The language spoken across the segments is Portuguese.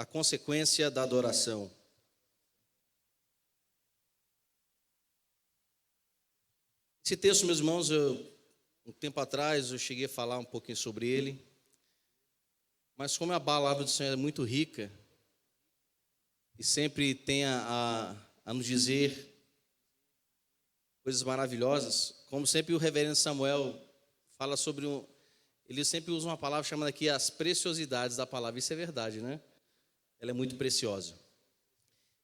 a consequência da adoração. Esse texto, meus irmãos, um tempo atrás eu cheguei a falar um pouquinho sobre ele, mas como a palavra do Senhor é muito rica e sempre tem a nos dizer coisas maravilhosas, como sempre o reverendo Samuel fala sobre ele sempre usa uma palavra chamada aqui as preciosidades da palavra. Isso é verdade, né? Ela é muito preciosa.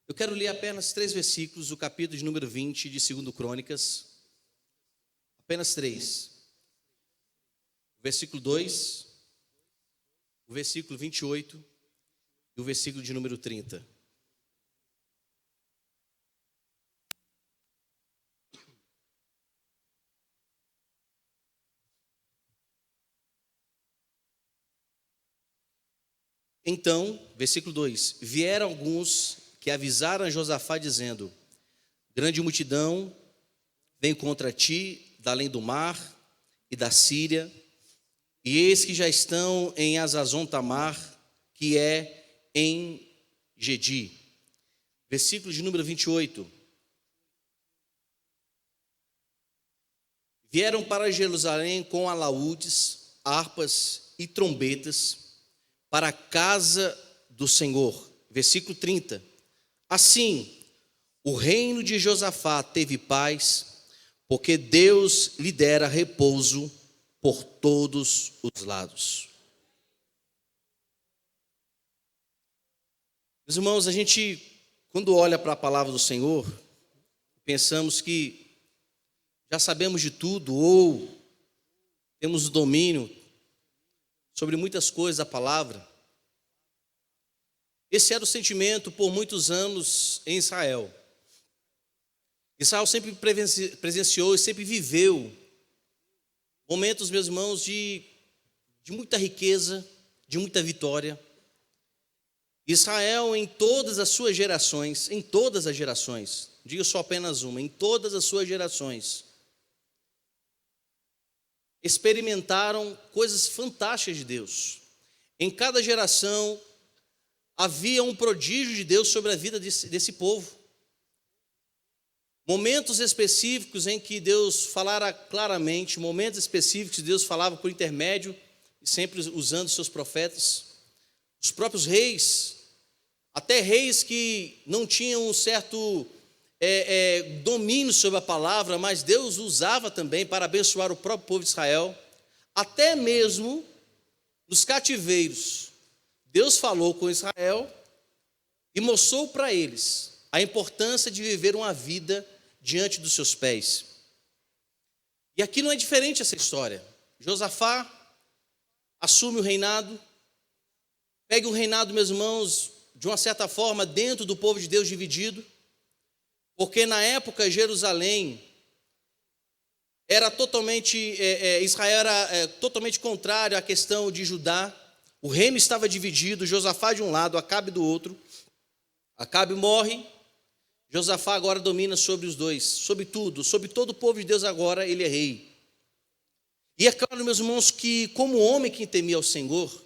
Eu quero ler apenas 3 versículos do capítulo de número 20 de 2 Crônicas. Apenas 3. O versículo 2, o versículo 28 e o versículo de número 30. Então, versículo 2: vieram alguns que avisaram a Josafá, dizendo: grande multidão vem contra ti, da além do mar e da Síria, e eis que já estão em Azazon Tamar, que é em Gedi. Versículo de número 28. Vieram para Jerusalém com alaúdes, harpas e trombetas, para a casa do Senhor. Versículo 30. Assim, o reino de Josafá teve paz, porque Deus lhe dera repouso por todos os lados. Meus irmãos, a gente, quando olha para a palavra do Senhor, pensamos que já sabemos de tudo, ou temos o domínio sobre muitas coisas da palavra. Esse era o sentimento por muitos anos em Israel. Israel sempre presenciou e sempre viveu momentos, meus irmãos, de muita riqueza, de muita vitória. Israel, em todas as suas gerações, digo só apenas uma, em todas as suas gerações, experimentaram coisas fantásticas de Deus. Em cada geração havia um prodígio de Deus sobre a vida desse povo. Momentos específicos em que Deus falara claramente, momentos específicos que Deus falava por intermédio, e sempre usando seus profetas, os próprios reis, até reis que não tinham um certo domínio sobre a palavra, mas Deus usava também para abençoar o próprio povo de Israel. Até mesmo nos cativeiros, Deus falou com Israel e mostrou para eles a importância de viver uma vida diante dos seus pés. E aqui não é diferente essa história. Josafá assume o reinado, pega o reinado, meus irmãos, de uma certa forma, dentro do povo de Deus dividido, porque na época Jerusalém era totalmente, Israel era totalmente contrário à questão de Judá. O reino estava dividido, Josafá de um lado, Acabe do outro. Acabe morre, Josafá agora domina sobre os dois, sobre tudo, sobre todo o povo de Deus agora ele é rei. E é claro, meus irmãos, que como homem que temia ao Senhor,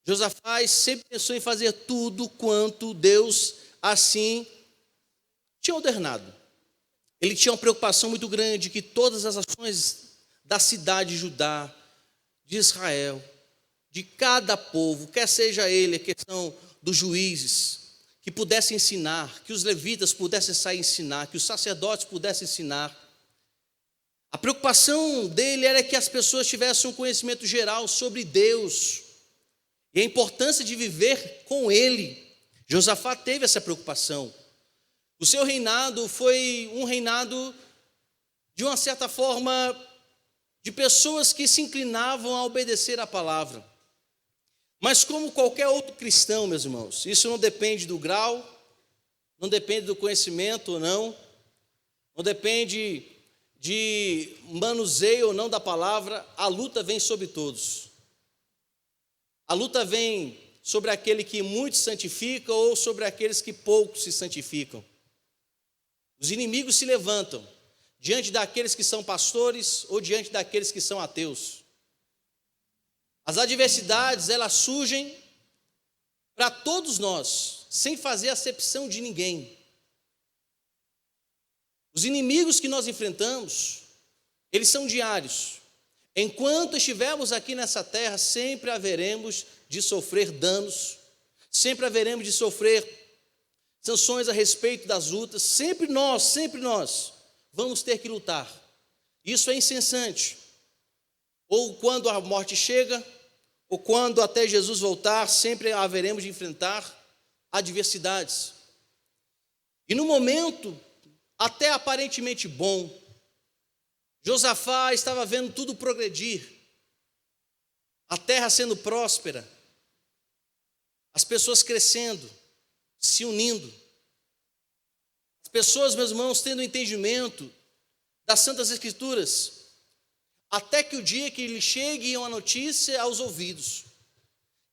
Josafá sempre pensou em fazer tudo quanto Deus assim tinha ordenado. Ele tinha uma preocupação muito grande que todas as ações da cidade de Judá, de Israel, de cada povo, quer seja ele a questão dos juízes, que pudessem ensinar, que os levitas pudessem sair ensinar, que os sacerdotes pudessem ensinar. A preocupação dele era que as pessoas tivessem um conhecimento geral sobre Deus e a importância de viver com ele. Josafá teve essa preocupação. O seu reinado foi um reinado, de uma certa forma, de pessoas que se inclinavam a obedecer à palavra. Mas como qualquer outro cristão, meus irmãos, isso não depende do grau, não depende do conhecimento ou não depende de manuseio ou não da palavra, a luta vem sobre todos. A luta vem sobre aquele que muito santifica ou sobre aqueles que pouco se santificam. Os inimigos se levantam diante daqueles que são pastores ou diante daqueles que são ateus. As adversidades, elas surgem para todos nós, sem fazer acepção de ninguém. Os inimigos que nós enfrentamos, eles são diários. Enquanto estivermos aqui nessa terra, sempre haveremos de sofrer danos, sempre haveremos de sofrer sanções a respeito das lutas, sempre nós vamos ter que lutar. Isso é incessante. Ou quando a morte chega, ou quando até Jesus voltar, sempre haveremos de enfrentar adversidades. E no momento, até aparentemente bom, Josafá estava vendo tudo progredir, a terra sendo próspera, as pessoas crescendo, se unindo, as pessoas, meus irmãos, tendo entendimento das Santas Escrituras, até que o dia que lhe chegue uma notícia aos ouvidos,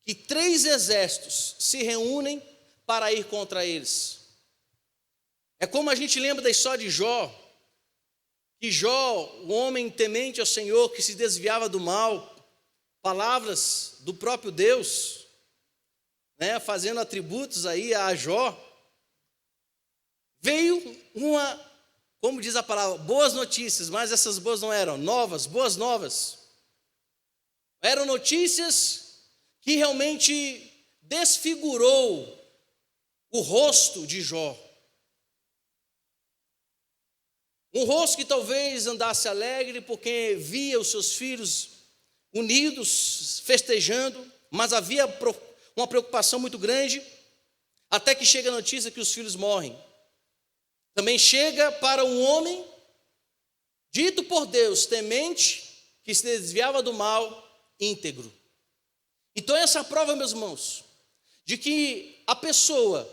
que 3 exércitos se reúnem para ir contra eles. É como a gente lembra da história de Jó, que Jó, o homem temente ao Senhor, que se desviava do mal, palavras do próprio Deus, fazendo atributos aí a Jó, veio como diz a palavra, boas notícias, mas essas boas não eram boas novas. Eram notícias que realmente desfigurou o rosto de Jó. Um rosto que talvez andasse alegre porque via os seus filhos unidos, festejando, mas havia uma preocupação muito grande, até que chega a notícia que os filhos morrem. Também chega para um homem, dito por Deus, temente, que se desviava do mal, íntegro. Então essa prova, meus irmãos, de que a pessoa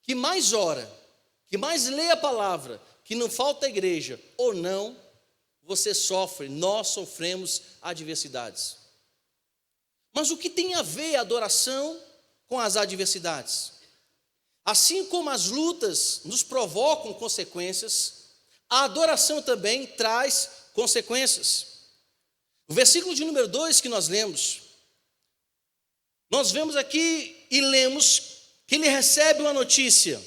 que mais ora, que mais lê a palavra, que não falta a igreja ou não, você sofre, nós sofremos adversidades. Mas o que tem a ver a adoração com as adversidades? Assim como as lutas nos provocam consequências, a adoração também traz consequências. O versículo de número 2 que nós lemos, nós vemos aqui e lemos que ele recebe uma notícia.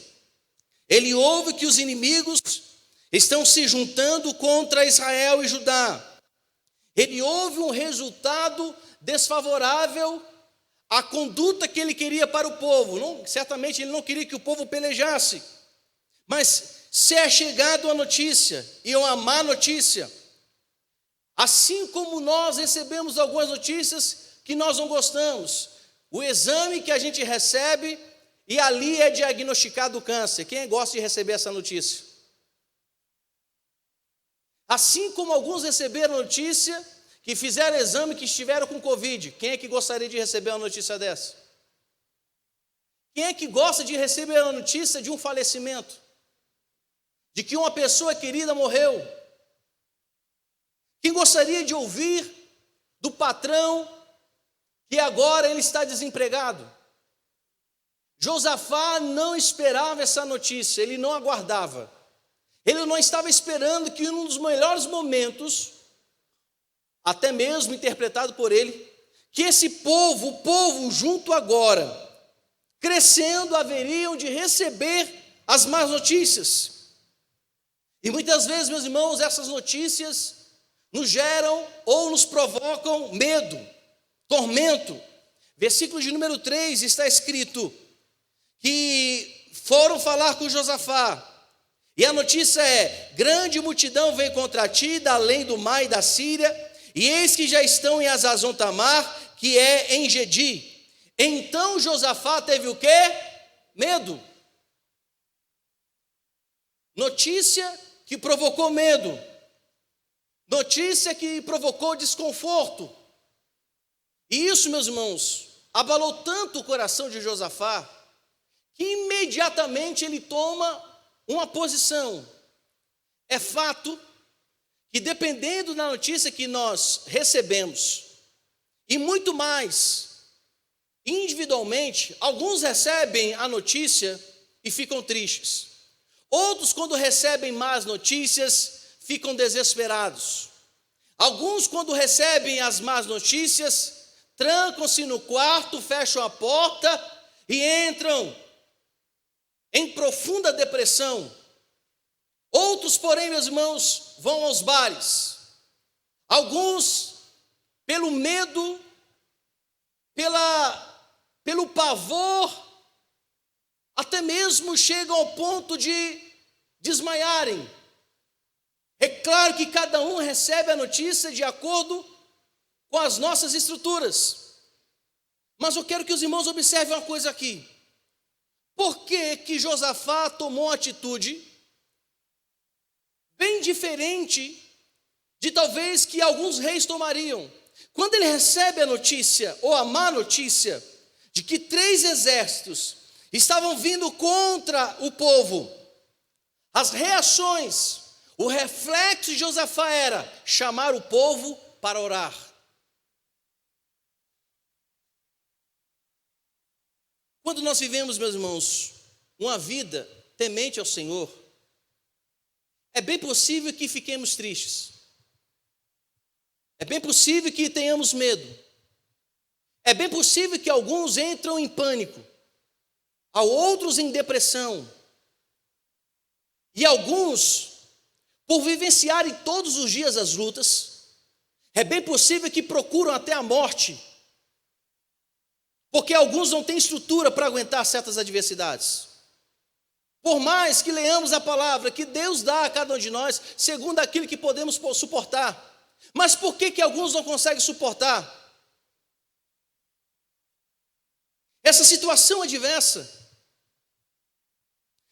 Ele ouve que os inimigos estão se juntando contra Israel e Judá. Ele ouve um resultado desfavorável à conduta que ele queria para o povo. Certamente ele não queria que o povo pelejasse, mas se é chegado a notícia, e uma má notícia, assim como nós recebemos algumas notícias que nós não gostamos, o exame que a gente recebe e ali é diagnosticado o câncer. Quem gosta de receber essa notícia? Assim como alguns receberam notícia que fizeram exame que estiveram com Covid. Quem é que gostaria de receber uma notícia dessa? Quem é que gosta de receber a notícia de um falecimento? De que uma pessoa querida morreu? Quem gostaria de ouvir do patrão que agora ele está desempregado? Josafá não esperava essa notícia, ele não aguardava. Ele não estava esperando que em um dos melhores momentos, até mesmo interpretado por ele, que esse povo, o povo junto agora, crescendo, haveriam de receber as más notícias. E muitas vezes, meus irmãos, essas notícias nos geram ou nos provocam medo, tormento. Versículo de número 3 está escrito que foram falar com Josafá, e a notícia é: grande multidão veio contra ti, da além do mar e da Síria, e eis que já estão em Hazazon Tamar, que é em Gedi. Então Josafá teve o quê? Medo. Notícia que provocou medo. Notícia que provocou desconforto. E isso, meus irmãos, abalou tanto o coração de Josafá, que imediatamente ele toma uma posição. É fato que, dependendo da notícia que nós recebemos, e muito mais, individualmente, alguns recebem a notícia e ficam tristes. Outros, quando recebem más notícias, ficam desesperados. Alguns, quando recebem as más notícias, trancam-se no quarto, fecham a porta e entram em profunda depressão. Outros, porém, meus irmãos, vão aos bares. Alguns, pelo medo, pelo pavor, até mesmo chegam ao ponto de desmaiarem. É claro que cada um recebe a notícia de acordo com as nossas estruturas. Mas eu quero que os irmãos observem uma coisa aqui. Por que Josafá tomou uma atitude bem diferente de talvez que alguns reis tomariam? Quando ele recebe a notícia, ou a má notícia, de que 3 exércitos estavam vindo contra o povo, as reações, o reflexo de Josafá era chamar o povo para orar. Quando nós vivemos, meus irmãos, uma vida temente ao Senhor, é bem possível que fiquemos tristes. É bem possível que tenhamos medo. É bem possível que alguns entram em pânico, há outros em depressão. E alguns, por vivenciarem todos os dias as lutas, é bem possível que procuram até a morte, porque alguns não têm estrutura para aguentar certas adversidades. Por mais que leamos a palavra que Deus dá a cada um de nós, segundo aquilo que podemos suportar, mas por que alguns não conseguem suportar? Essa situação adversa,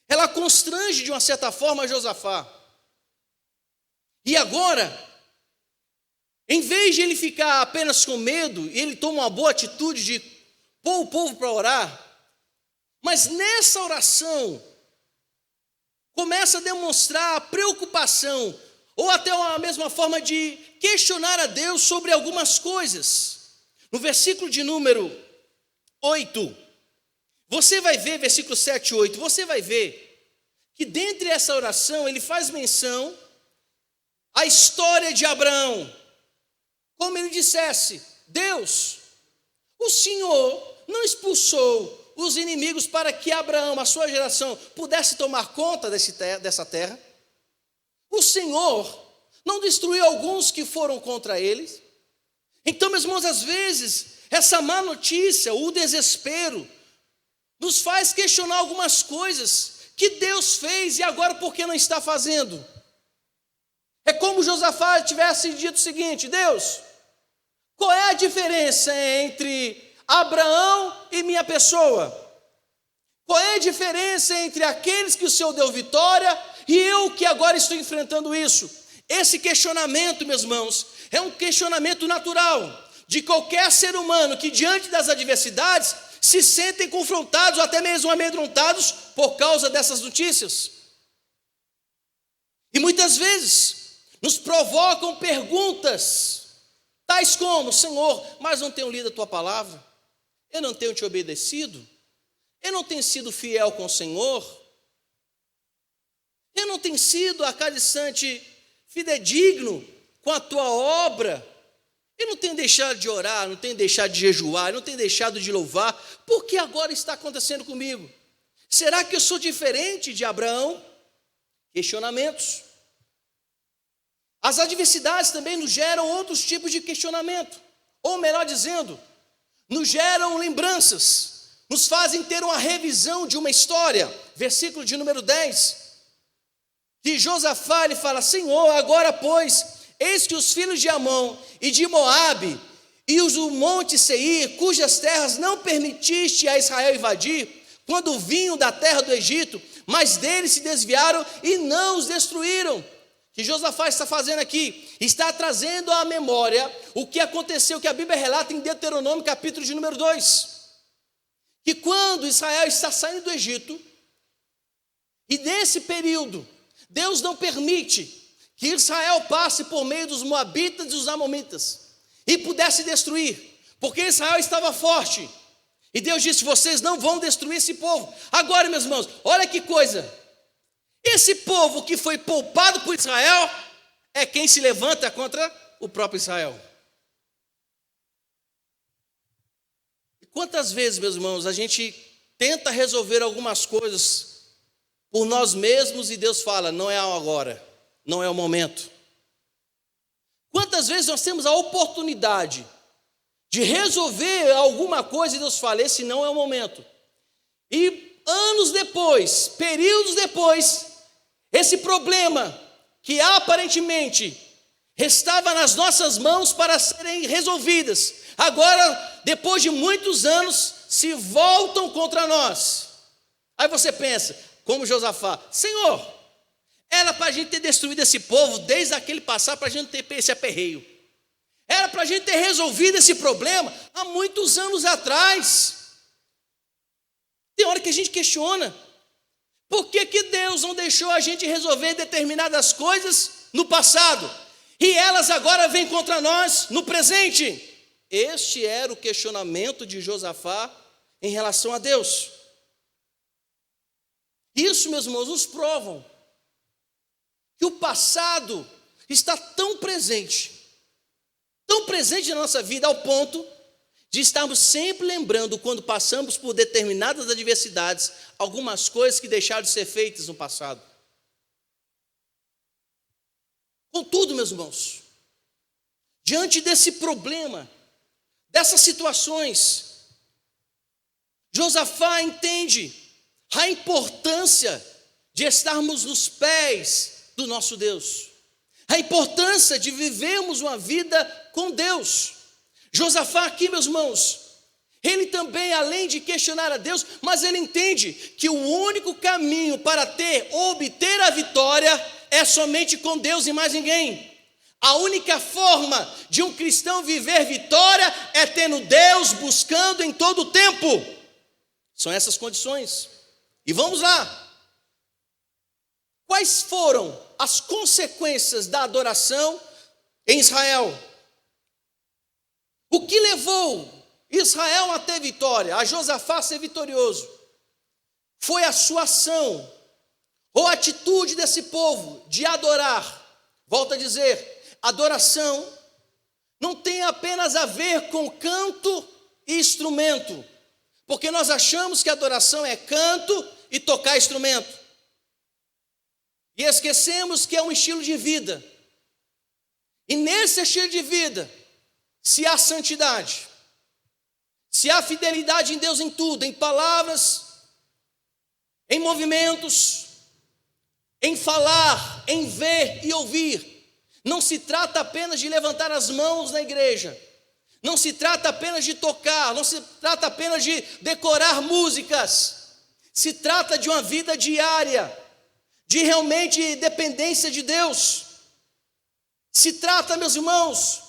ela constrange de uma certa forma Josafá. E agora, em vez de ele ficar apenas com medo, ele toma uma boa atitude de pôr o povo para orar, mas nessa oração, começa a demonstrar a preocupação, ou até uma mesma forma de questionar a Deus sobre algumas coisas. No versículo de número 8, você vai ver, versículo 7 e 8, você vai ver que dentre essa oração ele faz menção à história de Abraão, como ele dissesse: Deus, o Senhor não expulsou os inimigos para que Abraão, a sua geração, pudesse tomar conta dessa terra? O Senhor não destruiu alguns que foram contra eles? Então, meus irmãos, às vezes, essa má notícia, o desespero, nos faz questionar algumas coisas que Deus fez e agora por que não está fazendo? É como Josafá tivesse dito o seguinte: Deus, qual é a diferença entre Abraão e minha pessoa? Qual é a diferença entre aqueles que o Senhor deu vitória e eu que agora estou enfrentando isso? Esse questionamento, meus irmãos, é um questionamento natural de qualquer ser humano que diante das adversidades se sentem confrontados ou até mesmo amedrontados por causa dessas notícias. E muitas vezes nos provocam perguntas tais como: Senhor, mas não tenho lido a tua palavra? Eu não tenho te obedecido? Eu não tenho sido fiel com o Senhor? Eu não tenho sido a cada instante fidedigno com a tua obra? Eu não tenho deixado de orar, não tenho deixado de jejuar, não tenho deixado de louvar. Por que agora está acontecendo comigo? Será que eu sou diferente de Abraão? Questionamentos. As adversidades também nos geram outros tipos de questionamento, ou melhor dizendo, nos geram lembranças, nos fazem ter uma revisão de uma história. Versículo de número 10, que Josafá ele fala: Senhor, agora pois, eis que os filhos de Amon e de Moabe e os do monte Seir, cujas terras não permitiste a Israel invadir, quando vinham da terra do Egito, mas deles se desviaram e não os destruíram. O que Josafá está fazendo aqui? Está trazendo à memória o que aconteceu, que a Bíblia relata em Deuteronômio, capítulo de número 2. Que quando Israel está saindo do Egito, e nesse período, Deus não permite que Israel passe por meio dos Moabitas e dos Amonitas, e pudesse destruir, porque Israel estava forte. E Deus disse: vocês não vão destruir esse povo. Agora, meus irmãos, olha que coisa. Esse povo que foi poupado por Israel é quem se levanta contra o próprio Israel. E quantas vezes, meus irmãos, a gente tenta resolver algumas coisas por nós mesmos e Deus fala, não é agora, não é o momento. Quantas vezes nós temos a oportunidade de resolver alguma coisa e Deus fala, esse não é o momento. E anos depois, períodos depois, esse problema que aparentemente estava nas nossas mãos para serem resolvidas, agora, depois de muitos anos, se voltam contra nós. Aí você pensa, como Josafá, Senhor, era para a gente ter destruído esse povo desde aquele passado, para a gente não ter esse aperreio. Era para a gente ter resolvido esse problema há muitos anos atrás. Tem hora que a gente questiona, por que Deus não deixou a gente resolver determinadas coisas no passado, e elas agora vêm contra nós no presente? Este era o questionamento de Josafá em relação a Deus. Isso, meus irmãos, nos provam que o passado está tão presente na nossa vida, ao ponto de estarmos sempre lembrando, quando passamos por determinadas adversidades, algumas coisas que deixaram de ser feitas no passado. Contudo, meus irmãos, diante desse problema, dessas situações, Josafá entende a importância de estarmos nos pés do nosso Deus, a importância de vivermos uma vida com Deus. Josafá aqui, meus irmãos, ele também, além de questionar a Deus, mas ele entende que o único caminho para obter a vitória é somente com Deus e mais ninguém. A única forma de um cristão viver vitória é tendo Deus buscando em todo o tempo. São essas condições. E vamos lá. Quais foram as consequências da adoração em Israel? O que levou Israel a ter vitória, a Josafá ser vitorioso? Foi a sua ação, ou a atitude desse povo de adorar. Volto a dizer, adoração não tem apenas a ver com canto e instrumento, porque nós achamos que adoração é canto e tocar instrumento, e esquecemos que é um estilo de vida, e nesse estilo de vida, se há santidade, se há fidelidade em Deus em tudo, em palavras, em movimentos, em falar, em ver e ouvir. Não se trata apenas de levantar as mãos na igreja, não se trata apenas de tocar, não se trata apenas de decorar músicas, se trata de uma vida diária, de realmente dependência de Deus. Se trata, meus irmãos,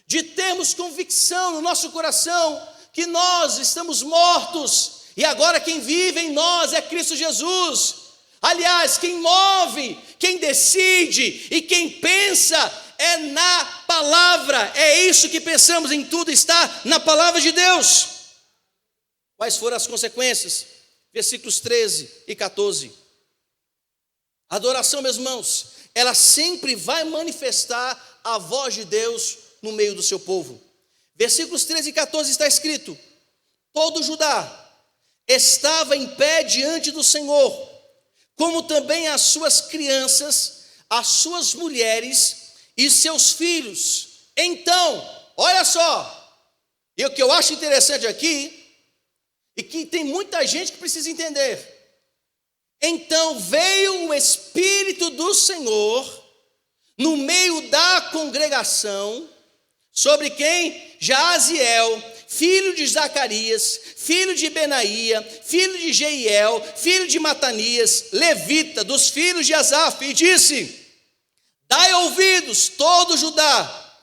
de termos convicção no nosso coração que nós estamos mortos e agora quem vive em nós é Cristo Jesus. Aliás, quem move, quem decide e quem pensa é na palavra. É isso que pensamos, em tudo está na palavra de Deus. Quais foram as consequências? Versículos 13 e 14. A adoração, meus irmãos, ela sempre vai manifestar a voz de Deus no meio do seu povo. Versículos 13 e 14 está escrito: todo Judá estava em pé diante do Senhor, como também as suas crianças, as suas mulheres e seus filhos. Então, olha só, e o que eu acho interessante aqui, e que tem muita gente que precisa entender, então veio o Espírito do Senhor no meio da congregação, sobre quem? Jaziel, filho de Zacarias, filho de Benaía, filho de Jeiel, filho de Matanias, levita, dos filhos de Asaf, e disse: dai ouvidos, todo Judá,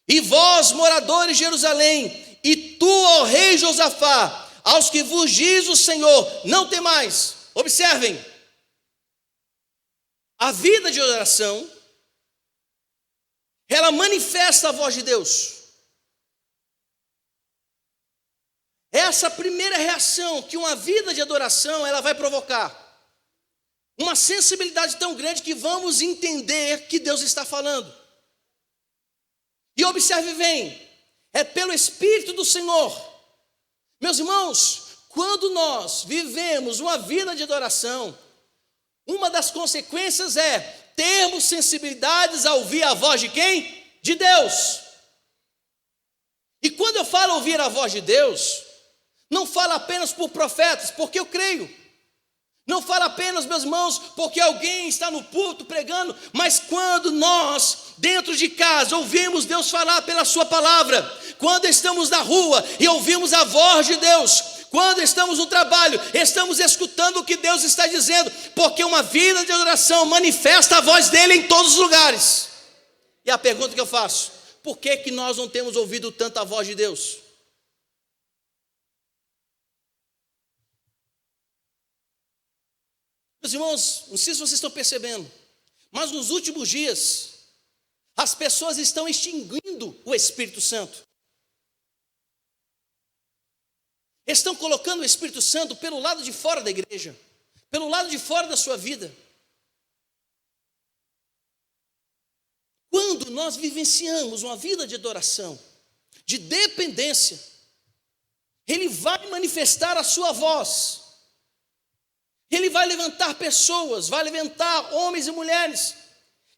e vós, moradores de Jerusalém, e tu, ó rei Josafá, aos que vos diz o Senhor, não temais. Observem, a vida de oração, ela manifesta a voz de Deus. Essa primeira reação que uma vida de adoração ela vai provocar, uma sensibilidade tão grande que vamos entender que Deus está falando. E observe bem, é pelo Espírito do Senhor. Meus irmãos, quando nós vivemos uma vida de adoração, uma das consequências é termos sensibilidades a ouvir a voz de quem? De Deus. E quando eu falo ouvir a voz de Deus, não falo apenas por profetas, porque eu creio. Não falo apenas, meus irmãos, porque alguém está no púlpito pregando, mas quando nós, dentro de casa, ouvimos Deus falar pela sua palavra, quando estamos na rua e ouvimos a voz de Deus, quando estamos no trabalho, estamos escutando o que Deus está dizendo, porque uma vida de adoração manifesta a voz dele em todos os lugares. E a pergunta que eu faço: por que nós não temos ouvido tanto a voz de Deus? Meus irmãos, não sei se vocês estão percebendo, mas nos últimos dias, as pessoas estão extinguindo o Espírito Santo. Estão colocando o Espírito Santo pelo lado de fora da igreja, pelo lado de fora da sua vida. Quando nós vivenciamos uma vida de adoração, de dependência, Ele vai manifestar a sua voz. Ele vai levantar pessoas, vai levantar homens e mulheres.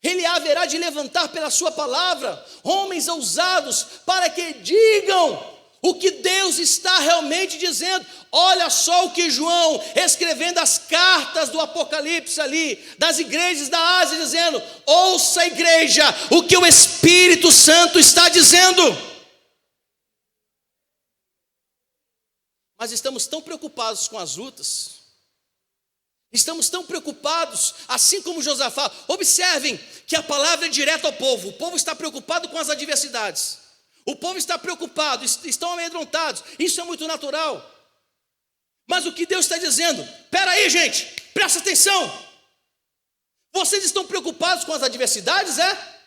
Ele haverá de levantar pela sua palavra homens ousados para que digam o que Deus está realmente dizendo. Olha só o que João, escrevendo as cartas do Apocalipse ali, das igrejas da Ásia, dizendo: ouça, igreja, o que o Espírito Santo está dizendo. Mas estamos tão preocupados com as lutas, estamos tão preocupados, assim como Josafá. Observem que a palavra é direta ao povo. O povo está preocupado com as adversidades, o povo está preocupado, estão amedrontados. Isso é muito natural. Mas o que Deus está dizendo: espera aí, gente, presta atenção. Vocês estão preocupados com as adversidades, é?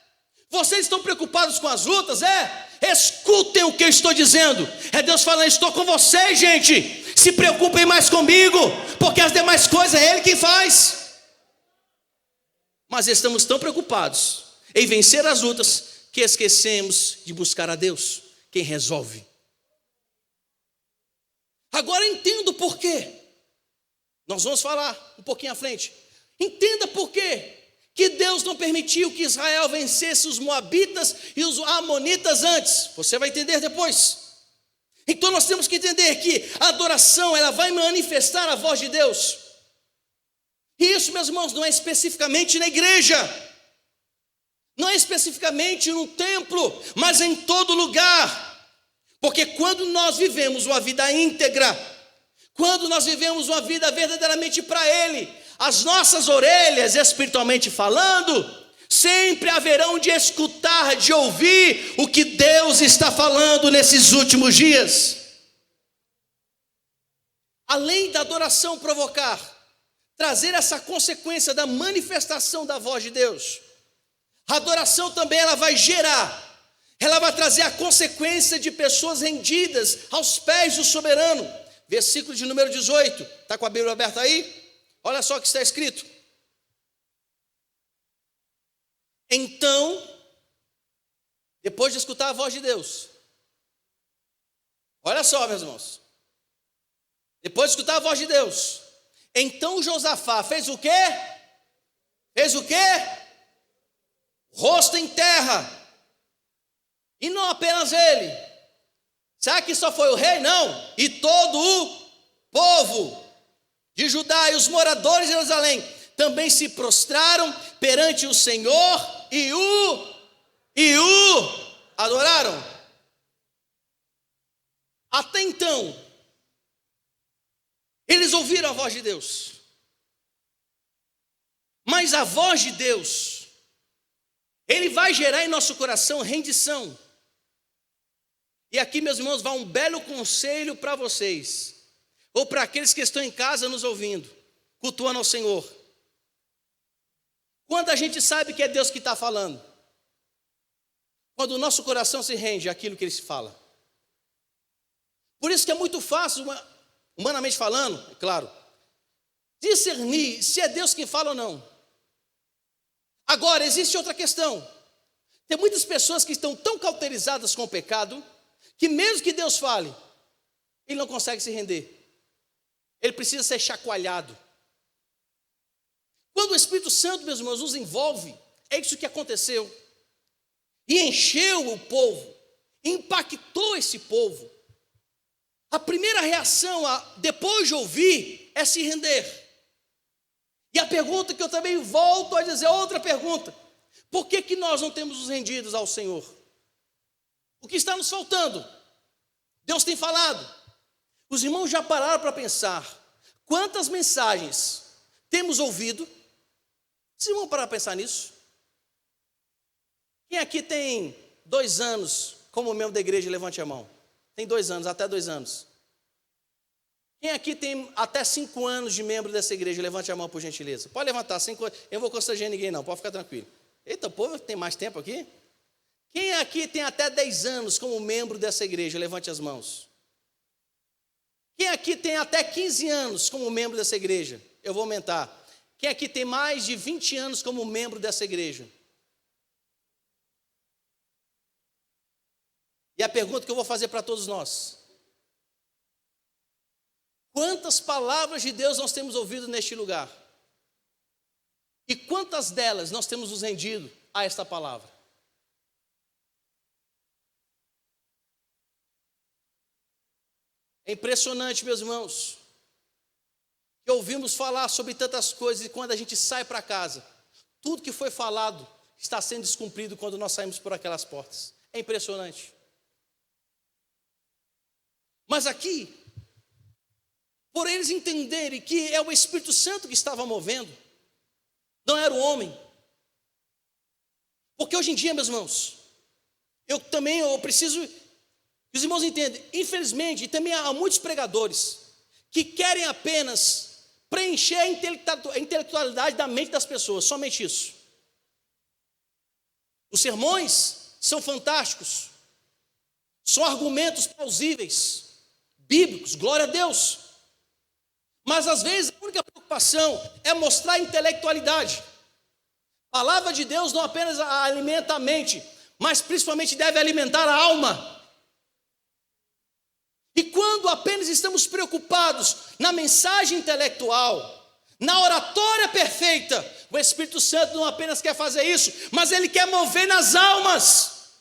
Vocês estão preocupados com as lutas, é? Escutem o que eu estou dizendo. É Deus falando: estou com vocês, gente. Se preocupem mais comigo, porque as demais coisas é Ele quem faz. Mas estamos tão preocupados em vencer as lutas que esquecemos de buscar a Deus, quem resolve. Agora entendo por quê. Nós vamos falar um pouquinho à frente. Entenda por quê que Deus não permitiu que Israel vencesse os moabitas e os amonitas antes. Você vai entender depois. Então nós temos que entender que a adoração, ela vai manifestar a voz de Deus. E isso, meus irmãos, não é especificamente na igreja, não é especificamente no templo, mas em todo lugar. Porque quando nós vivemos uma vida íntegra, quando nós vivemos uma vida verdadeiramente para Ele, as nossas orelhas, espiritualmente falando, sempre haverão de escutar, de ouvir o que Deus está falando nesses últimos dias. Além da adoração provocar, trazer essa consequência da manifestação da voz de Deus, a adoração também ela vai gerar, ela vai trazer a consequência de pessoas rendidas aos pés do soberano. Versículo de número 18, está com a Bíblia aberta aí? Olha só o que está escrito. Então, depois de escutar a voz de Deus, olha só, meus irmãos, depois de escutar a voz de Deus, então Josafá fez o quê? Fez o quê? Rosto em terra. E não apenas ele. Será que só foi o rei? Não. E todo o povo de Judá e os moradores de Jerusalém também se prostraram perante o Senhor e o adoraram. Até então, eles ouviram a voz de Deus. Mas a voz de Deus, Ele vai gerar em nosso coração rendição. E aqui, meus irmãos, vai um belo conselho para vocês, ou para aqueles que estão em casa nos ouvindo, cultuando ao Senhor. Quando a gente sabe que é Deus que está falando? Quando o nosso coração se rende àquilo que Ele se fala. Por isso que é muito fácil, humanamente falando, é claro, discernir se é Deus quem fala ou não. Agora, existe outra questão. Tem muitas pessoas que estão tão cauterizadas com o pecado, que mesmo que Deus fale, ele não consegue se render. ele precisa ser chacoalhado. Quando o Espírito Santo, meus irmãos, nos envolve, é isso que aconteceu. E encheu o povo, impactou esse povo. A primeira reação, depois de ouvir, é se render. E a pergunta que eu também volto a dizer, outra pergunta: por que nós não temos nos rendidos ao Senhor? O que está nos faltando? Deus tem falado. Os irmãos já pararam para pensar quantas mensagens temos ouvido? Os irmãos pararam para pensar nisso? Quem aqui tem 2 anos como membro da igreja, levante a mão. Tem 2 anos, até 2 anos. Quem aqui tem até 5 anos de membro dessa igreja, levante a mão por gentileza. Pode levantar, 5 anos. Eu não vou constranger ninguém não, pode ficar tranquilo. Eita, o povo tem mais tempo aqui? Quem aqui tem até 10 anos como membro dessa igreja, levante as mãos. Quem aqui tem até 15 anos como membro dessa igreja? Eu vou aumentar. Quem aqui tem mais de 20 anos como membro dessa igreja? E a pergunta que eu vou fazer para todos nós: quantas palavras de Deus nós temos ouvido neste lugar? E quantas delas nós temos nos rendido a esta palavra? É impressionante, meus irmãos, que ouvimos falar sobre tantas coisas e quando a gente sai para casa, tudo que foi falado está sendo descumprido quando nós saímos por aquelas portas. É impressionante. Mas aqui, por eles entenderem que é o Espírito Santo que estava movendo, não era o homem. Porque hoje em dia, meus irmãos, eu preciso que os irmãos entendam, infelizmente, e também há muitos pregadores que querem apenas preencher a intelectualidade da mente das pessoas, somente isso. Os sermões são fantásticos, são argumentos plausíveis, bíblicos, glória a Deus. Mas às vezes a única preocupação é mostrar a intelectualidade. A palavra de Deus não apenas alimenta a mente, mas principalmente deve alimentar a alma. E quando apenas estamos preocupados na mensagem intelectual, na oratória perfeita, o Espírito Santo não apenas quer fazer isso, mas ele quer mover nas almas.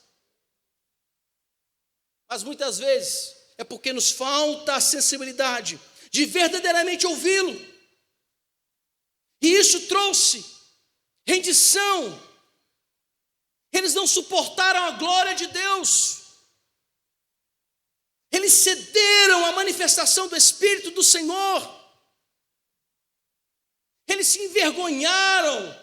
Mas muitas vezes é porque nos falta a sensibilidade de verdadeiramente ouvi-lo. E isso trouxe rendição. Eles não suportaram a glória de Deus. Eles cederam à manifestação do Espírito do Senhor. Eles se envergonharam,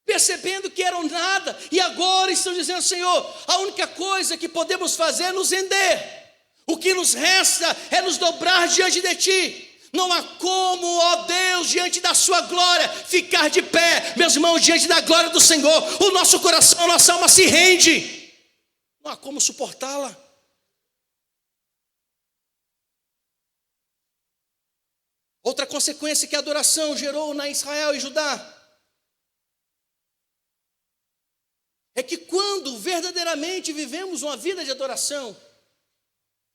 percebendo que eram nada, e agora estão dizendo: Senhor, a única coisa que podemos fazer é nos render. O que nos resta é nos dobrar diante de Ti. Não há como, ó Deus, diante da sua glória, ficar de pé. Meus irmãos, diante da glória do Senhor, o nosso coração, a nossa alma se rende. Não há como suportá-la. Outra consequência que a adoração gerou na Israel e Judá é que quando verdadeiramente vivemos uma vida de adoração,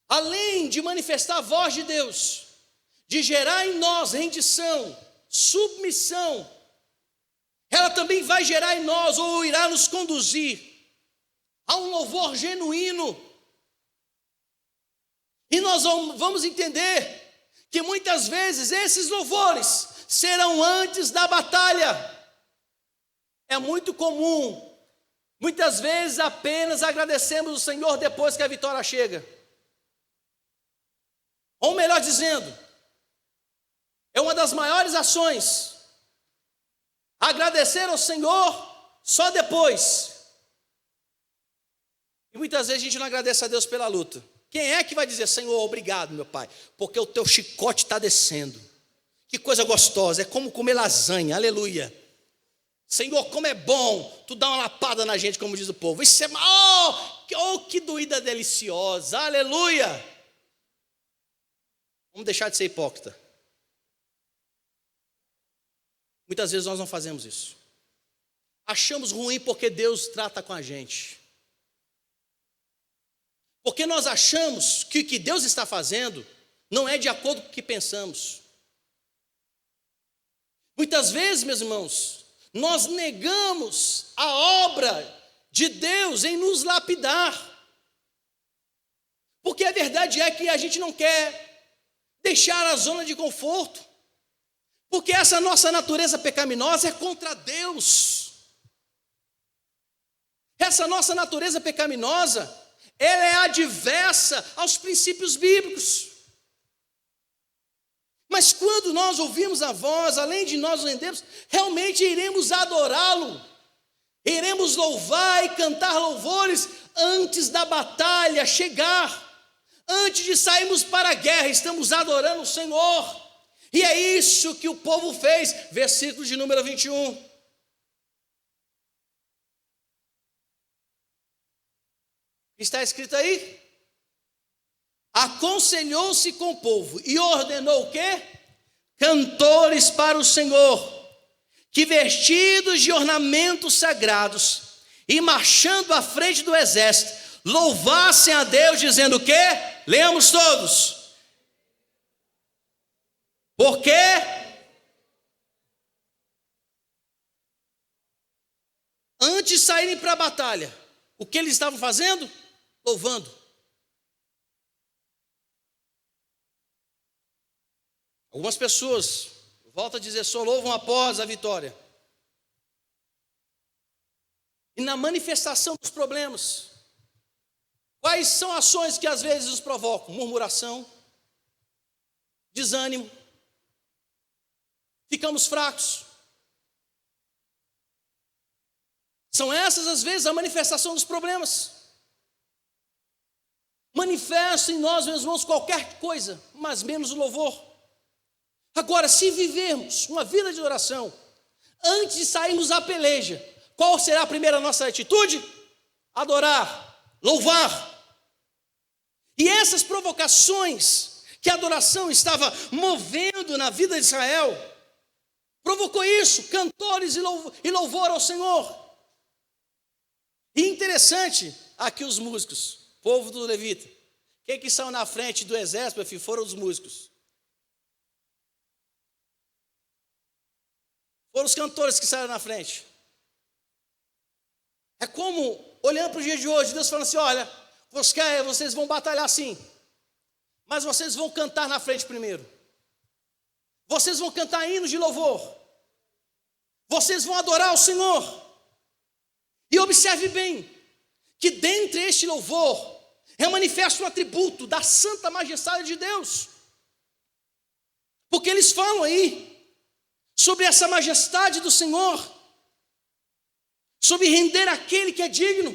além de manifestar a voz de Deus, de gerar em nós rendição, submissão, ela também vai gerar em nós, ou irá nos conduzir a um louvor genuíno. E nós vamos entender que muitas vezes esses louvores serão antes da batalha. É muito comum, muitas vezes apenas agradecemos o Senhor depois que a vitória chega. Ou melhor dizendo, é uma das maiores ações, agradecer ao Senhor só depois. E muitas vezes a gente não agradece a Deus pela luta. Quem é que vai dizer: Senhor, obrigado, meu Pai, porque o teu chicote está descendo. Que coisa gostosa, é como comer lasanha, aleluia. Senhor, como é bom, tu dá uma lapada na gente, como diz o povo. Isso é que doída deliciosa, aleluia. Vamos deixar de ser hipócrita. Muitas vezes nós não fazemos isso. Achamos ruim porque Deus trata com a gente. Porque nós achamos que o que Deus está fazendo não é de acordo com o que pensamos. Muitas vezes, meus irmãos, nós negamos a obra de Deus em nos lapidar. Porque a verdade é que a gente não quer deixar a zona de conforto. Porque essa nossa natureza pecaminosa é contra Deus. Essa nossa natureza pecaminosa, ela é adversa aos princípios bíblicos. Mas quando nós ouvimos a voz, além de nós rendermos, realmente iremos adorá-lo. Iremos louvar e cantar louvores antes da batalha chegar. Antes de sairmos para a guerra, estamos adorando o Senhor. E é isso que o povo fez. Versículo de número 21. Está escrito aí? Aconselhou-se com o povo e ordenou o quê? Cantores para o Senhor, que vestidos de ornamentos sagrados e marchando à frente do exército, louvassem a Deus dizendo o quê? Leamos todos. Porque antes de saírem para a batalha, o que eles estavam fazendo? Louvando. Algumas pessoas, volto a dizer, só louvam após a vitória. E na manifestação dos problemas, quais são ações que às vezes os provocam? Murmuração, desânimo, ficamos fracos. São essas às vezes a manifestação dos problemas. Manifesta em nós, meus irmãos, qualquer coisa, mas menos o louvor. Agora, se vivermos uma vida de oração, antes de sairmos à peleja, qual será a primeira nossa atitude? Adorar, louvar. E essas provocações que a adoração estava movendo na vida de Israel, provocou isso, cantores e louvor ao Senhor. E interessante, aqui os músicos, povo do levita, quem que saiu na frente do exército, meu filho, foram os músicos. Foram os cantores que saíram na frente. É como, olhando para o dia de hoje, Deus falando assim, olha, vocês vão batalhar sim, mas vocês vão cantar na frente primeiro. Vocês vão cantar hinos de louvor. Vocês vão adorar o Senhor. E observe bem, que dentre este louvor, é manifesto um atributo da santa majestade de Deus. Porque eles falam aí, sobre essa majestade do Senhor, sobre render aquele que é digno.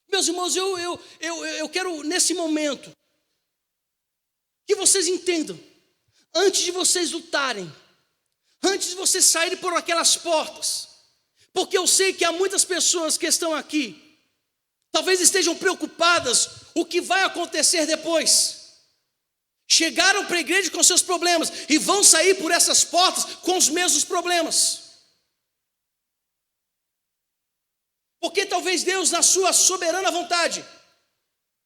Meus irmãos, eu quero nesse momento, que vocês entendam, antes de vocês lutarem, antes de vocês saírem por aquelas portas, porque eu sei que há muitas pessoas que estão aqui, talvez estejam preocupadas o que vai acontecer depois. Chegaram para a igreja com seus problemas e vão sair por essas portas com os mesmos problemas. Porque talvez Deus, na sua soberana vontade,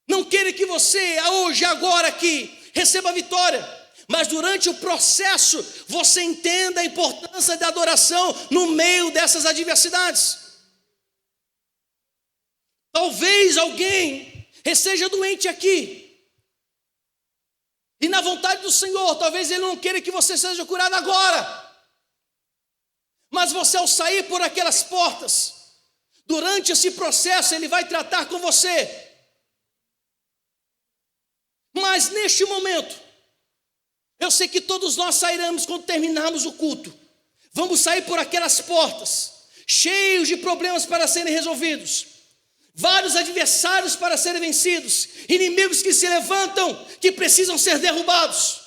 não queira que você, hoje, agora aqui, receba a vitória. Mas durante o processo, você entenda a importância da adoração no meio dessas adversidades. Talvez alguém esteja doente aqui. E na vontade do Senhor, talvez Ele não queira que você seja curado agora. Mas você, ao sair por aquelas portas, durante esse processo, Ele vai tratar com você. Mas neste momento, eu sei que todos nós sairemos quando terminarmos o culto. Vamos sair por aquelas portas, cheios de problemas para serem resolvidos. Vários adversários para serem vencidos, inimigos que se levantam, que precisam ser derrubados.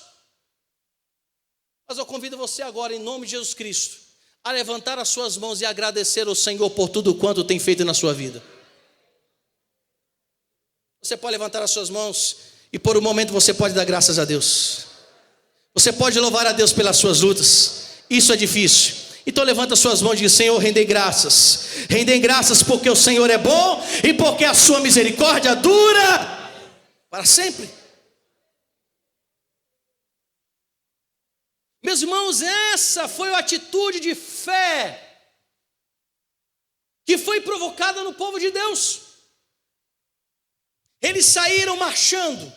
Mas eu convido você agora, em nome de Jesus Cristo, a levantar as suas mãos e agradecer ao Senhor por tudo quanto tem feito na sua vida. Você pode levantar as suas mãos e por um momento você pode dar graças a Deus. Você pode louvar a Deus pelas suas lutas. Isso é difícil. Então levanta suas mãos e diz: Senhor, rendei graças porque o Senhor é bom e porque a sua misericórdia dura para sempre. Meus irmãos, essa foi a atitude de fé que foi provocada no povo de Deus. Eles saíram marchando,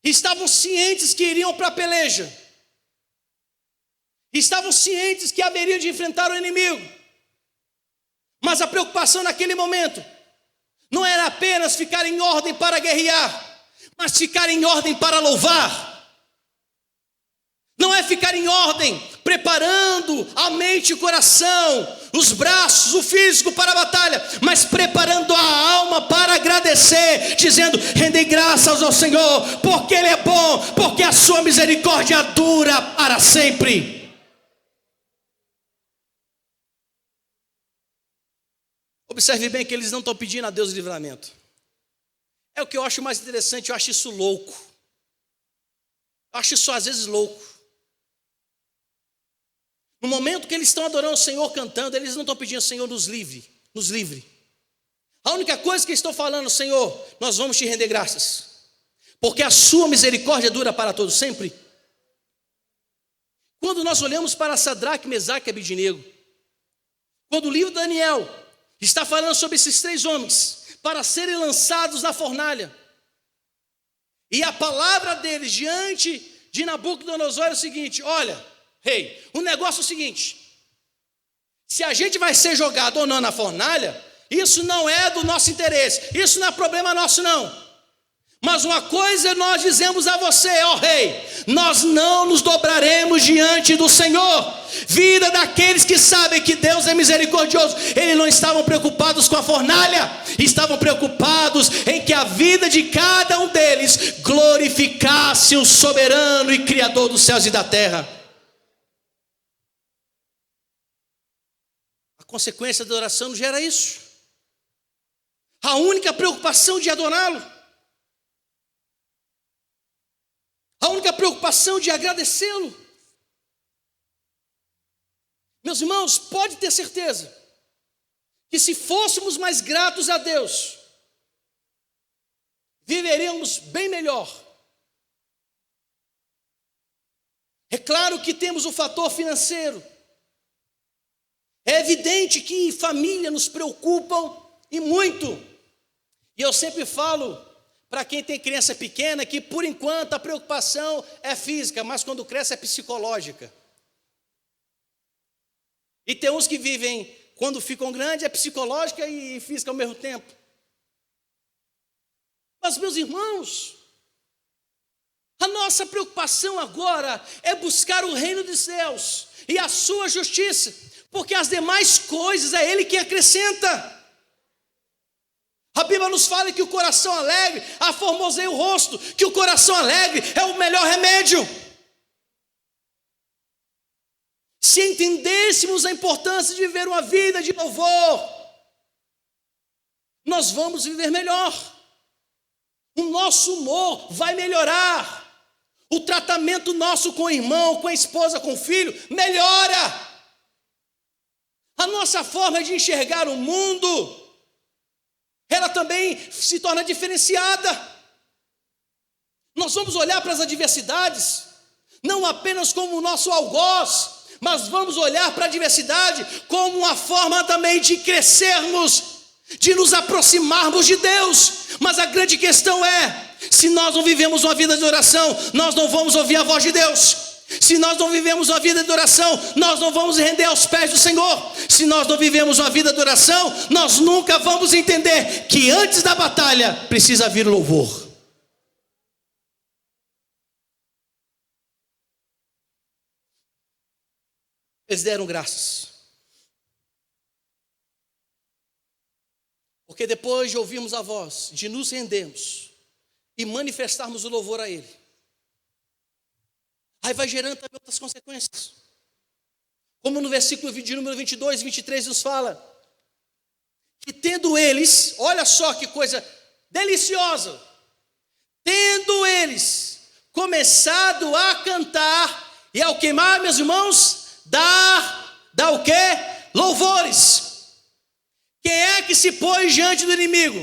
estavam cientes que iriam para a peleja, estavam cientes que haveriam de enfrentar o inimigo, mas a preocupação naquele momento não era apenas ficar em ordem para guerrear, mas ficar em ordem para louvar. Não é ficar em ordem, preparando a mente e o coração, os braços, o físico para a batalha, mas preparando a alma para agradecer, dizendo: rendei graças ao Senhor, porque Ele é bom, porque a sua misericórdia dura para sempre. Observe bem que eles não estão pedindo a Deus livramento. É o que eu acho mais interessante, eu acho isso louco. Eu acho isso às vezes louco. No momento que eles estão adorando o Senhor, cantando, eles não estão pedindo: Senhor, nos livre. A única coisa que estão falando: Senhor, nós vamos te render graças, porque a sua misericórdia dura para todo sempre. Quando nós olhamos para Sadraque, Mesaque e Abednego, quando o livro de Daniel está falando sobre esses 3 homens para serem lançados na fornalha, e a palavra deles diante de Nabucodonosor é o seguinte: olha, rei, o negócio é o seguinte: se a gente vai ser jogado ou não na fornalha, isso não é do nosso interesse, isso não é problema nosso não. Mas uma coisa nós dizemos a você, ó rei: nós não nos dobraremos diante do Senhor. Vida daqueles que sabem que Deus é misericordioso. Eles não estavam preocupados com a fornalha, estavam preocupados em que a vida de cada um deles glorificasse o soberano e criador dos céus e da terra. A consequência da oração não gera isso. A única preocupação de adorá-lo, a única preocupação de agradecê-lo. Meus irmãos, pode ter certeza que se fôssemos mais gratos a Deus, viveríamos bem melhor. É claro que temos o fator financeiro. É evidente que família nos preocupam e muito. E eu sempre falo para quem tem criança pequena que por enquanto a preocupação é física, mas quando cresce é psicológica. E tem uns que vivem, quando ficam grandes, é psicológica e física ao mesmo tempo. Mas, meus irmãos, a nossa preocupação agora é buscar o reino dos céus e a sua justiça, porque as demais coisas é Ele que acrescenta. A Bíblia nos fala que o coração alegre aformoseia o rosto, que o coração alegre é o melhor remédio. Se entendêssemos a importância de viver uma vida de louvor, nós vamos viver melhor. O nosso humor vai melhorar. O tratamento nosso com o irmão, com a esposa, com o filho, melhora. A nossa forma de enxergar o mundo, ela também se torna diferenciada. Nós vamos olhar para as adversidades, não apenas como o nosso algoz, mas vamos olhar para a adversidade como uma forma também de crescermos, de nos aproximarmos de Deus. Mas a grande questão é: se nós não vivemos uma vida de oração, nós não vamos ouvir a voz de Deus. Se nós não vivemos uma vida de oração, nós não vamos render aos pés do Senhor. Se nós não vivemos uma vida de oração, nós nunca vamos entender que antes da batalha precisa vir o louvor. Eles deram graças, porque depois de ouvirmos a voz, de nos rendermos e manifestarmos o louvor a Ele, aí vai gerando também outras consequências. Como no versículo de número 22 e 23 nos fala, que tendo eles, olha só que coisa deliciosa, tendo eles começado a cantar e ao queimar, meus irmãos, dá o quê? Louvores. Quem é que se pôs diante do inimigo?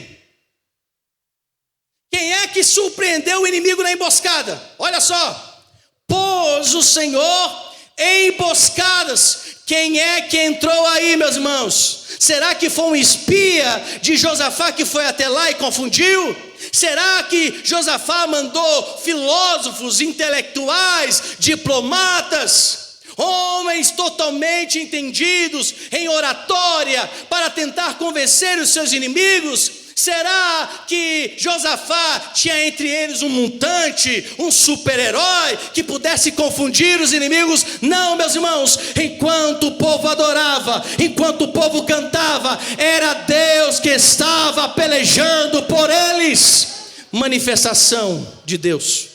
Quem Quem é que surpreendeu o inimigo na emboscada? Olha só, pôs o Senhor em emboscadas. Quem é que entrou aí, meus irmãos? Será que foi um espia de Josafá que foi até lá e confundiu? Será que Josafá mandou filósofos, intelectuais, diplomatas, homens totalmente entendidos em oratória para tentar convencer os seus inimigos? Será que Josafá tinha entre eles um montante, um super-herói que pudesse confundir os inimigos? Não, meus irmãos, enquanto o povo adorava, enquanto o povo cantava, era Deus que estava pelejando por eles. Manifestação de Deus,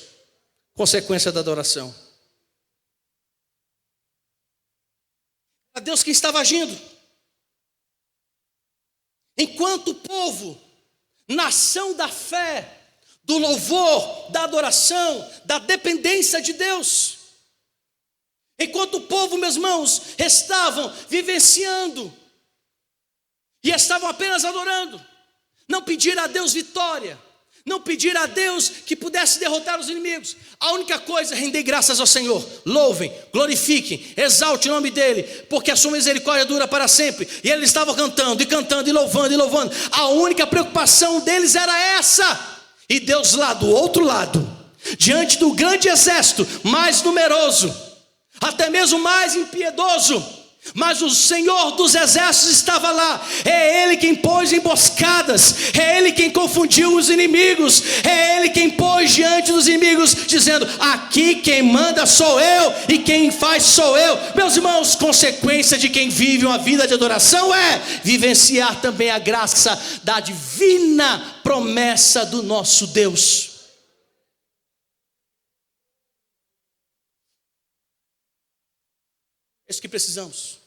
consequência da adoração. Era Deus que estava agindo. Enquanto o povo, nação da fé, do louvor, da adoração, da dependência de Deus. Enquanto o povo, meus irmãos, estavam vivenciando e estavam apenas adorando, não pediram a Deus vitória, não pediram a Deus que pudesse derrotar os inimigos. A única coisa é render graças ao Senhor. Louvem, glorifiquem, exalte o nome dEle, porque a sua misericórdia dura para sempre. E eles estavam cantando, e cantando, e louvando, e louvando. A única preocupação deles era essa. E Deus lá do outro lado, diante do grande exército, mais numeroso, até mesmo mais impiedoso, mas o Senhor dos exércitos estava lá. É Ele quem pôs emboscadas, é Ele quem confundiu os inimigos, é Ele quem pôs diante dos inimigos, dizendo: aqui quem manda sou eu, e quem faz sou eu. Meus irmãos, consequência de quem vive uma vida de adoração é vivenciar também a graça da divina promessa do nosso Deus. É isso que precisamos.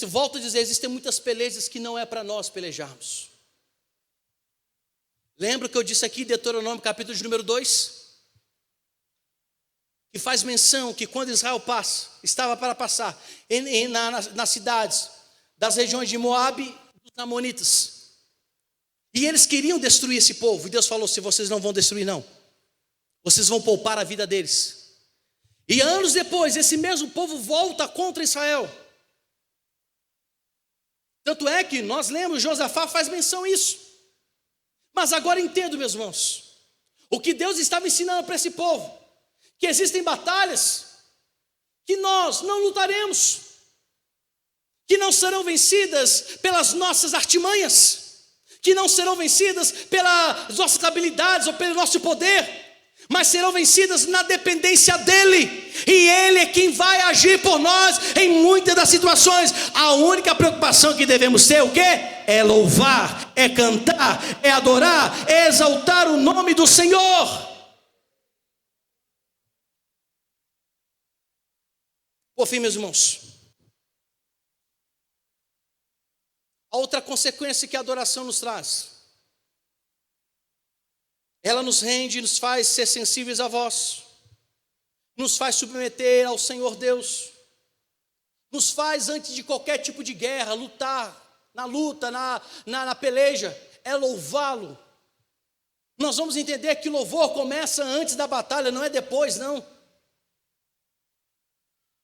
Volto a dizer, existem muitas pelejas que não é para nós pelejarmos. Lembra que eu disse aqui, Deuteronômio capítulo de número 2? Que faz menção que quando Israel estava para passar nas cidades das regiões de Moabe e dos Amonitas, e eles queriam destruir esse povo, e Deus falou: se vocês não vão destruir não, vocês vão poupar a vida deles. E anos depois, esse mesmo povo volta contra Israel. Tanto é que nós lemos, Josafá faz menção a isso. Mas agora entendo, meus irmãos, o que Deus estava ensinando para esse povo: que existem batalhas que nós não lutaremos, que não serão vencidas pelas nossas artimanhas, que não serão vencidas pelas nossas habilidades ou pelo nosso poder, mas serão vencidas na dependência dEle. E Ele é quem vai agir por nós em muitas das situações. A única preocupação que devemos ter, o quê? É louvar, é cantar, é adorar, é exaltar o nome do Senhor. Por fim, meus irmãos, a outra consequência que a adoração nos traz: ela nos rende, nos faz ser sensíveis à voz, nos faz submeter ao Senhor Deus, nos faz, antes de qualquer tipo de guerra, lutar, na peleja, é louvá-lo. Nós vamos entender que o louvor começa antes da batalha, não é depois, não.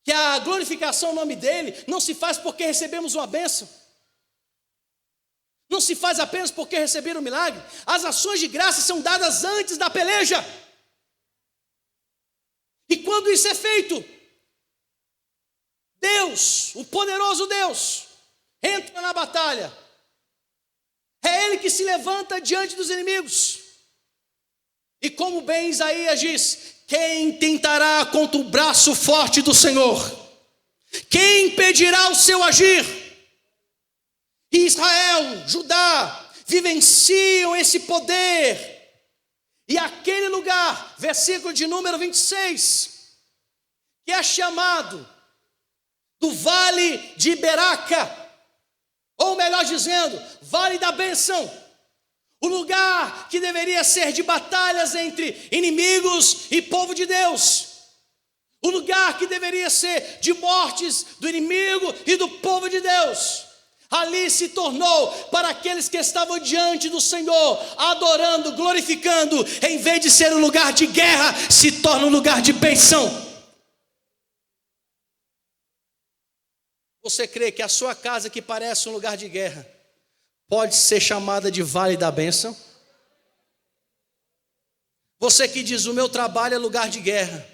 Que a glorificação ao nome dEle não se faz porque recebemos uma bênção, não se faz apenas porque receberam um milagre. As ações de graça são dadas antes da peleja. E quando isso é feito, Deus, o poderoso Deus, entra na batalha. É Ele que se levanta diante dos inimigos. E como bem Isaías diz: quem tentará contra o braço forte do Senhor? Quem impedirá o seu agir? Israel, Judá, vivenciam esse poder. E aquele lugar, versículo de número 26, que é chamado do Vale de Beraca, ou melhor dizendo, Vale da Bênção, o lugar que deveria ser de batalhas entre inimigos e povo de Deus, o lugar que deveria ser de mortes do inimigo e do povo de Deus. Ali se tornou para aqueles que estavam diante do Senhor, adorando, glorificando, em vez de ser um lugar de guerra, se torna um lugar de bênção. Você crê que a sua casa, que parece um lugar de guerra, pode ser chamada de vale da bênção? Você que diz, o meu trabalho é lugar de guerra,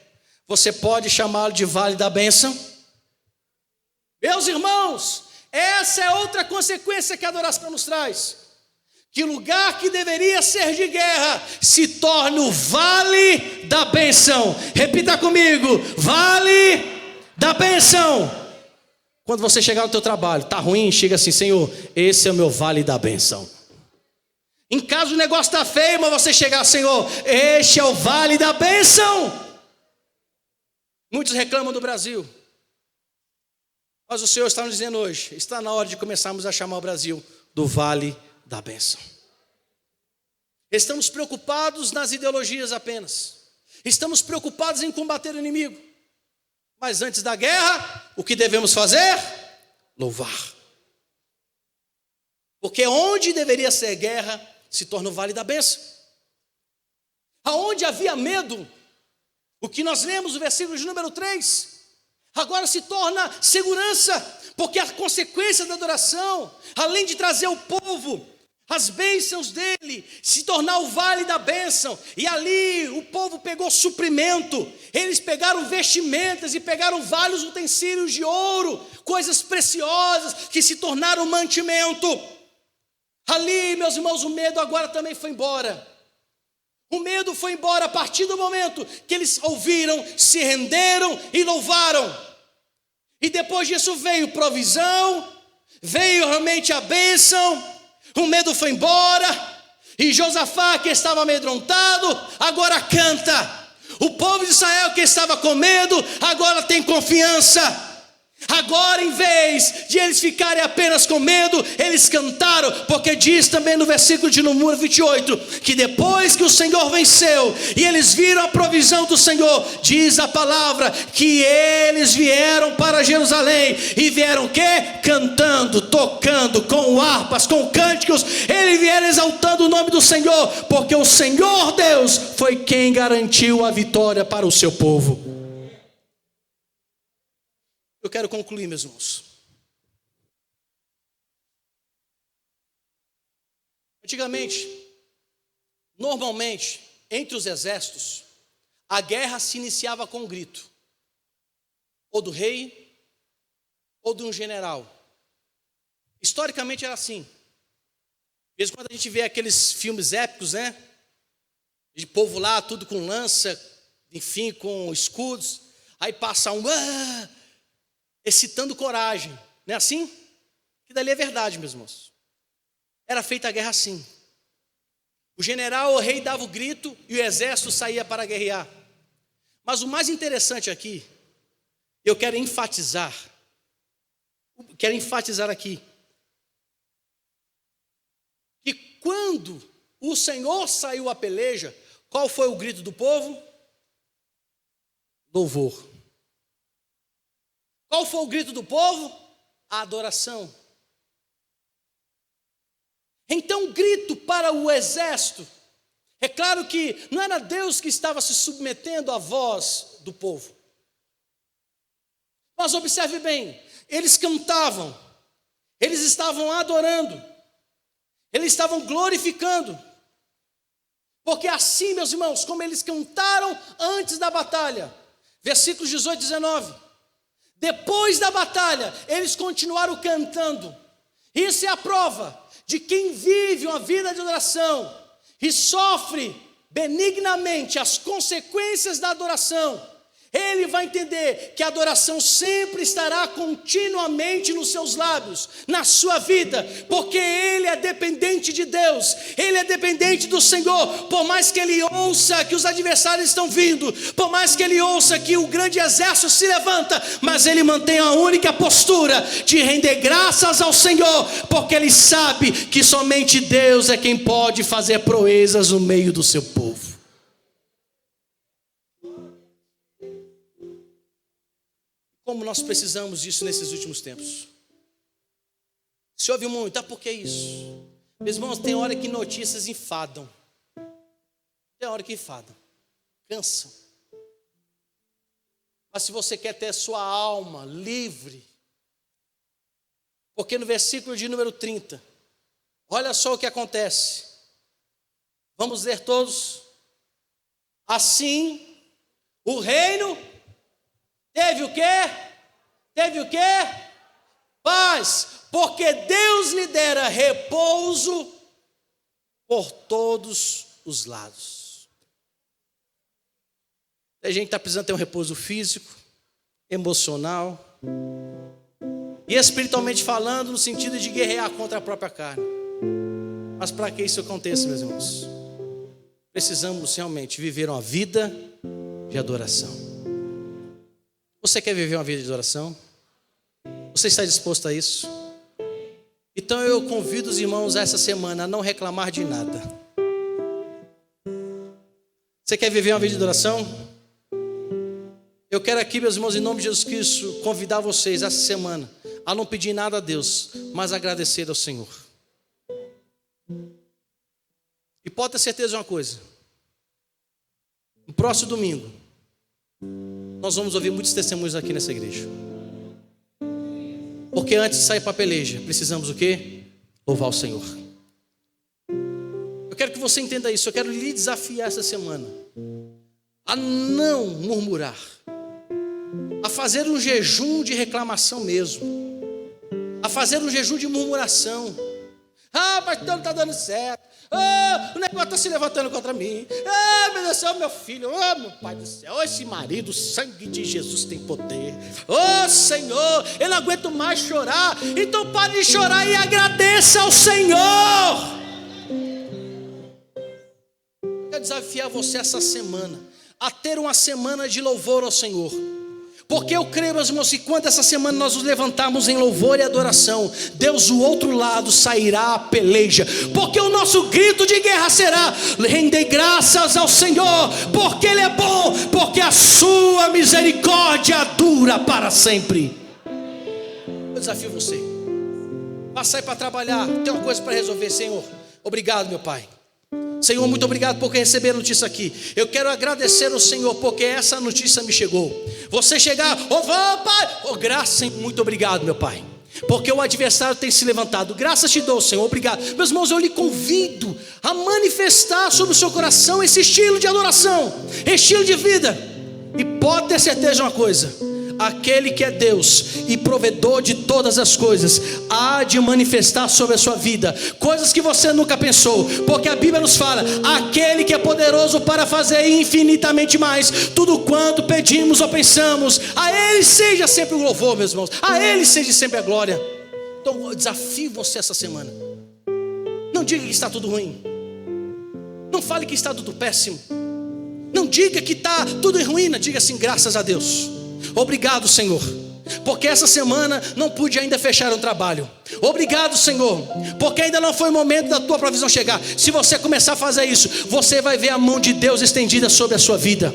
você pode chamá-lo de vale da bênção? Meus irmãos, essa é outra consequência que a adoração nos traz. Que lugar que deveria ser de guerra, se torna o vale da bênção. Repita comigo, vale da bênção. Quando você chegar no teu trabalho, está ruim, chega assim, Senhor, esse é o meu vale da bênção. Em caso o negócio está feio, mas você chegar, Senhor, este é o vale da bênção. Muitos reclamam do Brasil, mas o Senhor está nos dizendo hoje, está na hora de começarmos a chamar o Brasil do vale da bênção. Estamos preocupados nas ideologias apenas, estamos preocupados em combater o inimigo, mas antes da guerra, o que devemos fazer? Louvar. Porque onde deveria ser guerra, se torna o vale da bênção. Aonde havia medo, o que nós lemos no versículo de número 3, agora se torna segurança, porque a consequência da adoração, além de trazer ao povo as bênçãos dele, se tornar o vale da bênção, e ali o povo pegou suprimento, eles pegaram vestimentas e pegaram vários utensílios de ouro, coisas preciosas que se tornaram mantimento. Ali, meus irmãos, o medo agora também foi embora. O medo foi embora a partir do momento que eles ouviram, se renderam e louvaram. E depois disso veio provisão, veio realmente a bênção, o medo foi embora. E Josafá, que estava amedrontado, agora canta. O povo de Israel, que estava com medo, agora tem confiança. Agora, em vez de eles ficarem apenas com medo, eles cantaram, porque diz também no versículo de número 28, que depois que o Senhor venceu, e eles viram a provisão do Senhor, diz a palavra, que eles vieram para Jerusalém, e vieram o quê? Cantando, tocando, com harpas, com cânticos, eles vieram exaltando o nome do Senhor, porque o Senhor Deus foi quem garantiu a vitória para o seu povo. Eu quero concluir, meus irmãos. Antigamente, normalmente, entre os exércitos, a guerra se iniciava com um grito, ou do rei, ou de um general. Historicamente era assim. Às vezes, quando a gente vê aqueles filmes épicos, né? De povo lá, tudo com lança, enfim, com escudos, aí passa um... excitando coragem, não é assim? Que dali é verdade, meus irmãos. Era feita a guerra assim. O general, o rei dava o grito e o exército saía para guerrear. Mas o mais interessante aqui, eu quero enfatizar aqui, que quando o Senhor saiu à peleja, qual foi o grito do povo? Louvor. Qual foi o grito do povo? A adoração. Então o grito para o exército, é claro que não era Deus que estava se submetendo à voz do povo. Mas observe bem, eles cantavam, eles estavam adorando, eles estavam glorificando. Porque assim, meus irmãos, como eles cantaram antes da batalha, versículos 18 e 19, depois da batalha, eles continuaram cantando. Isso é a prova de quem vive uma vida de adoração e sofre benignamente as consequências da adoração. Ele vai entender que a adoração sempre estará continuamente nos seus lábios, na sua vida, porque ele é dependente de Deus, ele é dependente do Senhor. Por mais que ele ouça que os adversários estão vindo, por mais que ele ouça que o grande exército se levanta, mas ele mantém a única postura de render graças ao Senhor, porque ele sabe que somente Deus é quem pode fazer proezas no meio do seu povo. Como nós precisamos disso nesses últimos tempos. Se ouve muito, por que isso? Meus irmãos, tem hora que notícias enfadam. Tem hora que enfadam, cansam. Mas se você quer ter sua alma livre, porque no versículo de número 30, olha só o que acontece. Vamos ler todos. Assim, o reino teve o quê? Teve o quê? Paz, porque Deus lhe dera repouso por todos os lados. A gente está precisando ter um repouso físico, emocional e espiritualmente falando, no sentido de guerrear contra a própria carne. Mas para que isso aconteça, meus irmãos, precisamos realmente viver uma vida de adoração. Você quer viver uma vida de adoração? Você está disposto a isso? Então eu convido os irmãos essa semana a não reclamar de nada. Você quer viver uma vida de adoração? Eu quero aqui, meus irmãos, em nome de Jesus Cristo, convidar vocês essa semana a não pedir nada a Deus, mas agradecer ao Senhor. E pode ter certeza de uma coisa: no próximo domingo nós vamos ouvir muitos testemunhos aqui nessa igreja. Porque antes de sair para a peleja, precisamos o quê? Louvar o Senhor. Eu quero que você entenda isso. Eu quero lhe desafiar essa semana a não murmurar, a fazer um jejum de reclamação mesmo, a fazer um jejum de murmuração. Pastor, não está dando certo. O negócio está se levantando contra mim. Meu Deus do céu, meu filho. Meu Pai do céu. Esse marido, o sangue de Jesus tem poder. Senhor, eu não aguento mais chorar. Então pare de chorar e agradeça ao Senhor. Eu quero desafiar você essa semana a ter uma semana de louvor ao Senhor. Porque eu creio, meus irmãos, que quando essa semana nós nos levantarmos em louvor e adoração, Deus do outro lado sairá a peleja. Porque o nosso grito de guerra será: rendei graças ao Senhor, porque Ele é bom, porque a sua misericórdia dura para sempre. Eu desafio você, vai sair para trabalhar, tem uma coisa para resolver. Senhor, obrigado, meu Pai. Senhor, muito obrigado por receber a notícia aqui. Eu quero agradecer ao Senhor porque essa notícia me chegou. Você chegar, Pai, graça, muito obrigado, meu Pai, porque o adversário tem se levantado. Graças te dou, Senhor, obrigado. Meus irmãos, eu lhe convido a manifestar sobre o seu coração esse estilo de adoração, estilo de vida. E pode ter certeza de uma coisa: aquele que é Deus e provedor de todas as coisas há de manifestar sobre a sua vida coisas que você nunca pensou, porque a Bíblia nos fala: aquele que é poderoso para fazer infinitamente mais, tudo quanto pedimos ou pensamos, a Ele seja sempre o louvor, meus irmãos, a Ele seja sempre a glória. Então eu desafio você essa semana: não diga que está tudo ruim, não fale que está tudo péssimo, não diga que está tudo em ruína, diga assim: graças a Deus, obrigado, Senhor, porque essa semana não pude ainda fechar um trabalho. Obrigado, Senhor, porque ainda não foi o momento da tua provisão chegar. Se você começar a fazer isso, você vai ver a mão de Deus estendida sobre a sua vida.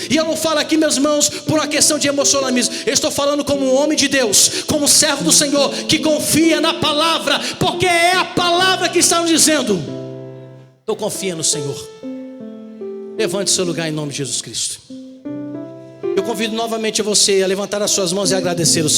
E eu não falo aqui, meus irmãos, por uma questão de emocionalismo. Eu estou falando como um homem de Deus, como servo do Senhor, que confia na palavra, porque é a palavra que está nos dizendo. Então confia no Senhor. Levante seu lugar em nome de Jesus Cristo. Eu convido novamente você a levantar as suas mãos e agradecer o Senhor.